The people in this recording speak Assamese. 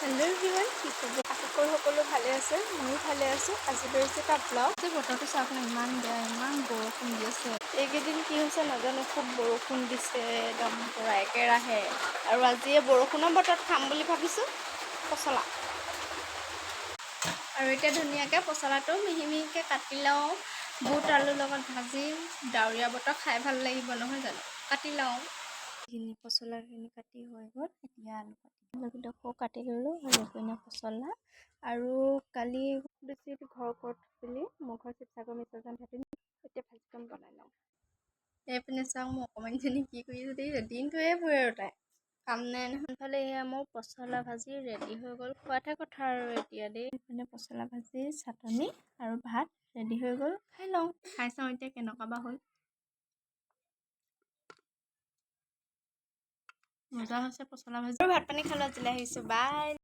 হেল্ল' এভৰিৱান, কি খবৰ? আশা কৰোঁ সকলো ভালে আছে। ময়ো ভালে আছোঁ। আজি ধৰিছে এটা ব্লগ। বতৰটো চাওক না, ইমান বেয়া, ইমান বৰষুণ দি আছে। এইকেইদিন কি হৈছে নাজানো, খুব বৰষুণ দিছে একদম পুৰা একেৰাহে। আৰু আজিয়ে বৰষুণৰ বতৰত খাম বুলি ভাবিছোঁ পচলা। আৰু এতিয়া ধুনীয়াকৈ পচলাটো মিহি মিহিকৈ কাটি লওঁ। বুট আলুৰ লগত ভাজি, ডাৱৰীয়া বতৰ খাই ভাল লাগিব নহয় জানো? কাটি লওঁ। পচলাখিনি কাটি হৈ গ'ল। এতিয়া আলুডোখৰ কাটি ল'লোঁ। ৰঙা পচলা আৰু কালি বেছি ঘৰ ক'ত বুলি মোৰ ঘৰত শিৱসাগৰ মিছাজান ভাটি এতিয়া ভাজিকণ বনাই লওঁ। এইপিনে চাওঁ মোৰ অকণমানিজনী কি কৰি আছে দেই, দিনটোৱে ফুৰে আৰু তাই কাম নাই নহয়। ইফালে এয়া মোৰ পচলা ভাজি ৰেডি হৈ গ'ল। খোৱাতহে কথা আৰু এতিয়া দেই। এইপিনে পচলা ভাজি, চাটনি আৰু ভাত ৰেডি হৈ গ'ল। খাই লওঁ। খাই চাওঁ এতিয়া কেনেকুৱা বা হ'ল। মজা হৈছে পচলা ভাজি আৰু ভাত পানী খালোঁ। আজিলৈ আহিছোঁ, বাই।